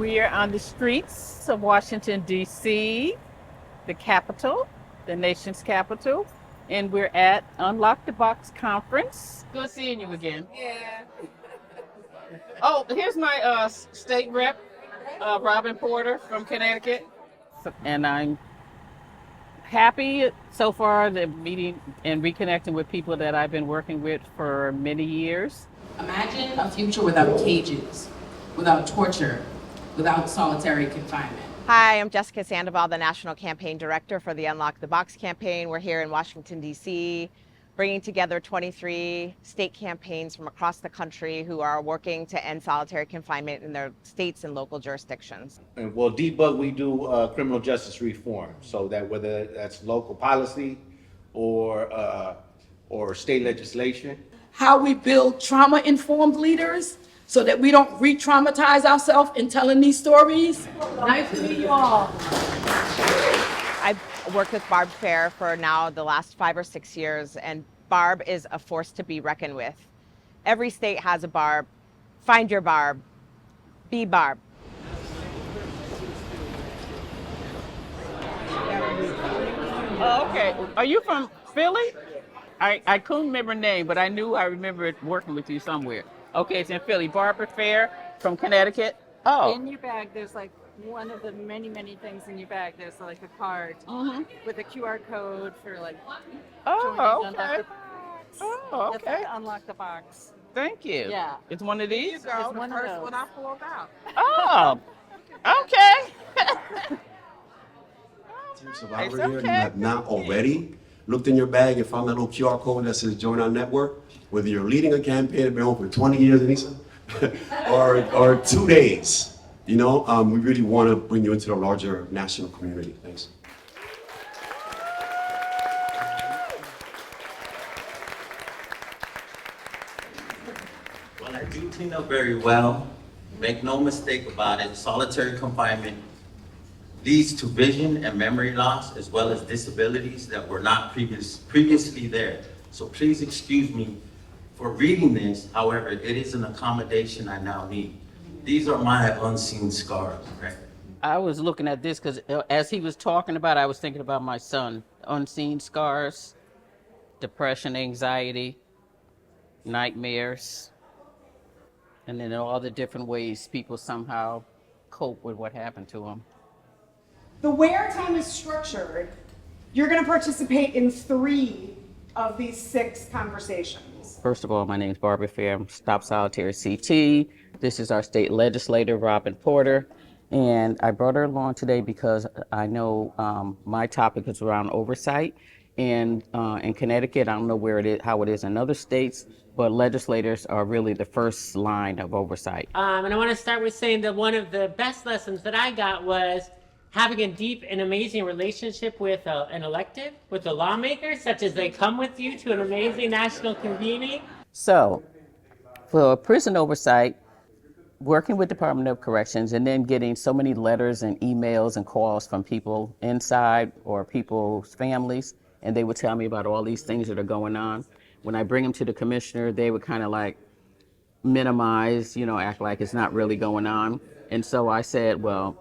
We are on the streets of Washington, D.C., the capital, the nation's capital, and we're at Unlock the Box conference. Good seeing you again. Yeah. Oh, here's my state rep, Robin Porter from Connecticut. And I'm happy so far that meeting and reconnecting with people that I've been working with for many years. Imagine a future without cages, without torture, without solitary confinement. Hi, I'm Jessica Sandoval, the National Campaign Director for the Unlock the Box campaign. We're here in Washington, D.C., bringing together 23 state campaigns from across the country who are working to end solitary confinement in their states and local jurisdictions. And well, debug, we do criminal justice reform, so that whether that's local policy or state legislation. How we build trauma-informed leaders so that we don't re-traumatize ourselves in telling these stories. Nice to meet you all. I've worked with Barb Fair for now the last 5 or 6 years, and Barb is a force to be reckoned with. Every state has a Barb. Find your Barb. Be Barb. Oh, okay. Are you from Philly? I couldn't remember the name, but I knew I remembered working with you somewhere. Okay, it's in Philly. Barbara Fair from Connecticut. Oh. In your bag, there's like one of the many, many things in your bag. There's like a card with a QR code for like Oh, joining okay. Unlock the Box. Oh, That's okay. like Unlock the Box. Thank you. Yeah. It's one of these? It's one of those. Oh, okay. Team Survivor It's here, you okay. have not already looked in your bag and found that little QR code that says join our network, whether you're leading a campaign and been on for 20 years, Anissa, or 2 days, we really want to bring you into the larger national community. Thanks. Well, I do clean up very well. Make no mistake about it, solitary confinement leads to vision and memory loss, as well as disabilities that were not previously there. So please excuse me for reading this. However, it is an accommodation I now need. These are my unseen scars, right? I was looking at this because as he was talking about it, I was thinking about my son. Unseen scars, depression, anxiety, nightmares, and then all the different ways people somehow cope with what happened to them. The where time is structured, you're going to participate in 3 of these 6 conversations. First of all, my name is Barbara Fair. I'm Stop Solitary CT. This is our state legislator, Robin Porter. And I brought her along today because I know my topic is around oversight. And in Connecticut, I don't know how it is in other states, but legislators are really the first line of oversight. And I want to start with saying that one of the best lessons that I got was having a deep and amazing relationship with an elected, with a lawmaker, such as they come with you to an amazing national convening. So for prison oversight, working with Department of Corrections and then getting so many letters and emails and calls from people inside or people's families, and they would tell me about all these things that are going on. When I bring them to the commissioner, they would kind of like minimize, act like it's not really going on. And so I said, well,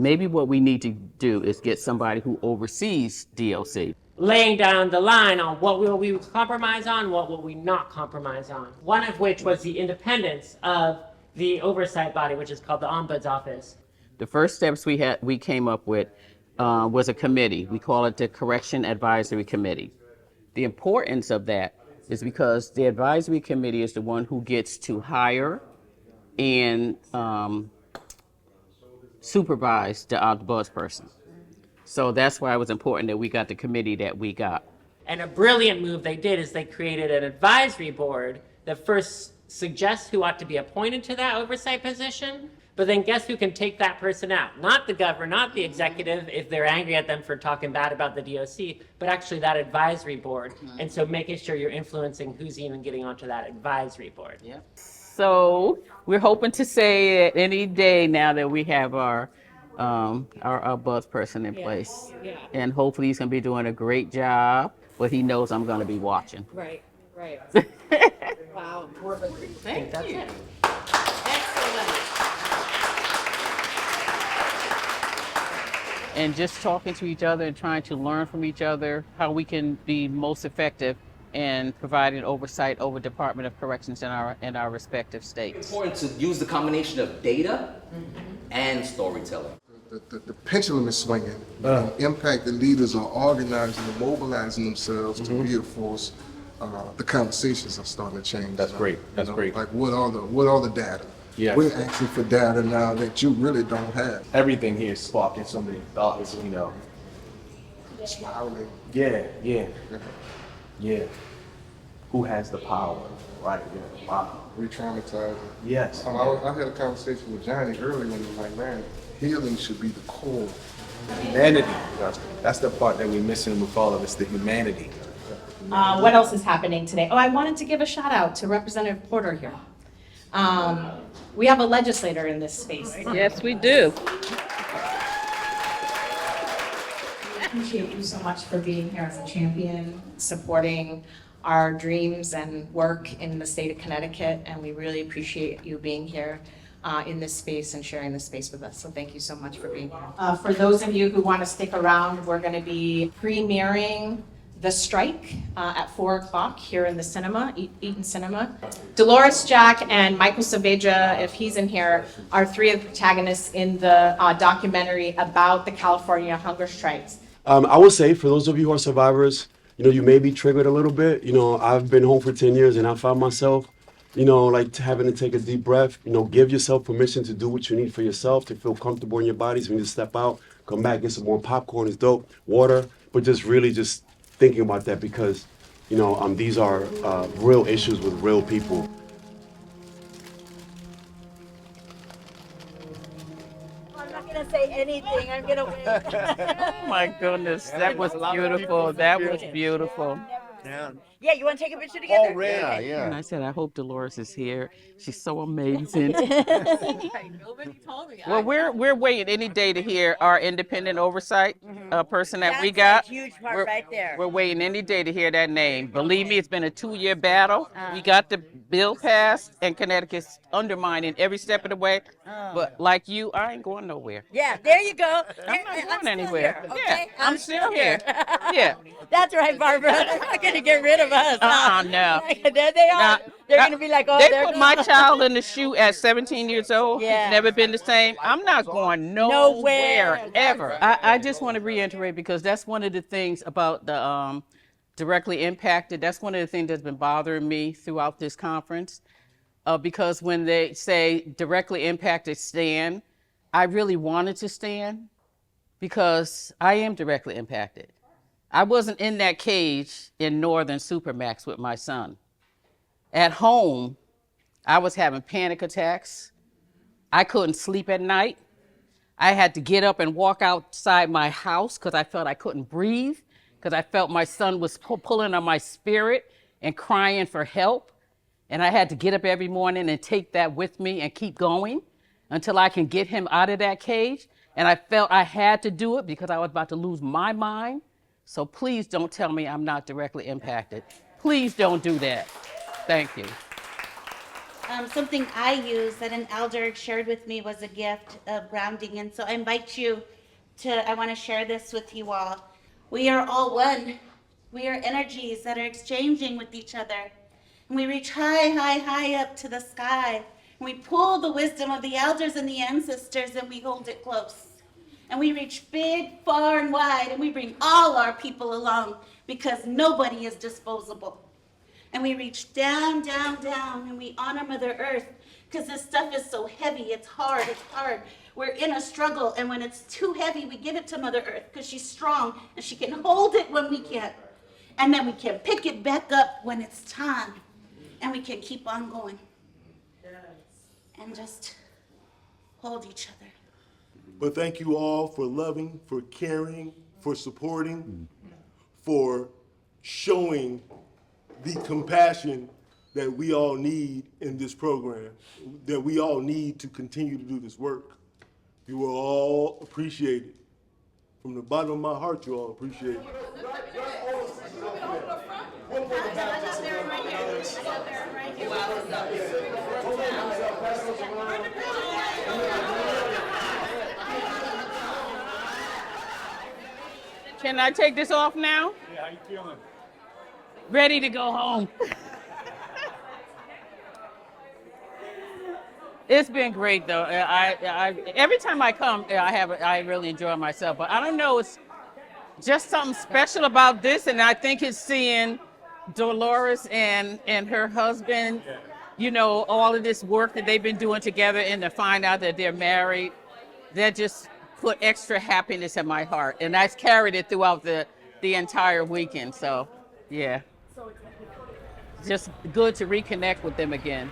maybe what we need to do is get somebody who oversees DOC. Laying down the line on what will we compromise on, what will we not compromise on. One of which was the independence of the oversight body, which is called the Ombuds Office. The first steps we came up with was a committee. We call it the Correction Advisory Committee. The importance of that is because the advisory committee is the one who gets to hire and supervise the ombuds person. So that's why it was important that we got the committee that we got. And a brilliant move they did is they created an advisory board that first suggests who ought to be appointed to that oversight position, but then guess who can take that person out? Not the governor, not the executive, if they're angry at them for talking bad about the DOC, but actually that advisory board. And so making sure you're influencing who's even getting onto that advisory board. Yeah. So we're hoping to say it any day now that we have our buzz person in place. Yeah. And hopefully he's going to be doing a great job, but he knows I'm going to be watching. Right. Wow. Thank you. Excellent. and just talking to each other and trying to learn from each other how we can be most effective in providing oversight over Department of Corrections in our respective states. It's important to use the combination of data and storytelling. The pendulum is swinging. Impacted leaders are organizing and mobilizing themselves to be a force. The conversations are starting to change. That's great. That's great. Like what are the data? Yes. We're asking for data now that you really don't have. Everything here is sparking so many thoughts, you know. Smiling. Yeah. Who has the power? Right. Yeah. Wow. Re-traumatizing. Yes. I had a conversation with Johnny earlier and he was like, man, healing should be the core. Humanity. That's the part that we're missing with all of us, the humanity. What else is happening today? Oh, I wanted to give a shout out to Representative Porter here. We have a legislator in this space. Yes, we do. I appreciate you so much for being here as a champion, supporting our dreams and work in the state of Connecticut, and we really appreciate you being here in this space and sharing this space with us. So thank you so much for being here. For those of you who want to stick around, we're going to be premiering The Strike at 4 o'clock here in the cinema, Eaton Cinema. Dolores Jack and Michael Saavedra, if he's in here, are three of the protagonists in the documentary about the California hunger strikes. I would say for those of you who are survivors, you may be triggered a little bit. I've been home for 10 years and I found myself, like having to take a deep breath, give yourself permission to do what you need for yourself, to feel comfortable in your body. So when you step out, come back, get some more popcorn, it's dope, water, but just really just thinking about that because, these are real issues with real people. I'm not gonna say anything. I'm gonna wait. Oh my goodness, that was beautiful. That was beautiful. Yeah, you want to take a picture together? Yeah. And I said, I hope Dolores is here. She's so amazing. Nobody told me. Well, we're waiting any day to hear our independent oversight person that we That's got. a huge part right there. We're waiting any day to hear that name. Believe me, it's been a 2-year battle. We got the bill passed, and Connecticut's undermining every step of the way. But like you, I ain't going nowhere. Yeah, there you go. I'm not going anywhere. Here, okay? Yeah, I'm still here. Yeah. That's right, Barbara. They're not gonna get rid of us. No. There they are. They're gonna be like, oh, they there put goes my child in the shoe at 17 years old. Yeah. He's never been the same. I'm not going nowhere ever. I just want to reiterate because that's one of the things about the directly impacted. That's one of the things that's been bothering me throughout this conference. Because when they say directly impacted stand, I really wanted to stand because I am directly impacted. I wasn't in that cage in Northern Supermax with my son. At home, I was having panic attacks. I couldn't sleep at night. I had to get up and walk outside my house because I felt I couldn't breathe, because I felt my son was pulling on my spirit and crying for help. And I had to get up every morning and take that with me and keep going until I can get him out of that cage. And I felt I had to do it because I was about to lose my mind. So please don't tell me I'm not directly impacted. Please don't do that. Thank you. Something I use that an elder shared with me was a gift of grounding. And so I invite you I want to share this with you all. We are all one. We are energies that are exchanging with each other. And we reach high, high, high up to the sky. And we pull the wisdom of the elders and the ancestors and we hold it close. And we reach big, far, and wide, and we bring all our people along because nobody is disposable. And we reach down, down, down, and we honor Mother Earth because this stuff is so heavy. It's hard. We're in a struggle, and when it's too heavy, we give it to Mother Earth because she's strong, and she can hold it when we can't. And then we can pick it back up when it's time, and we can keep on going. And just hold each other. But thank you all for loving, for caring, for supporting, for showing the compassion that we all need in this program, that we all need to continue to do this work. You are all appreciated. From the bottom of my heart, you all appreciate it. Can I take this off now? Yeah, how you feeling? Ready to go home. It's been great though. I every time I come, I really enjoy myself. But I don't know, it's just something special about this, and I think it's seeing Dolores and her husband, you know, all of this work that they've been doing together, and to find out that they're married, that just put extra happiness in my heart, and that's carried it throughout the entire weekend. So, yeah, just good to reconnect with them again.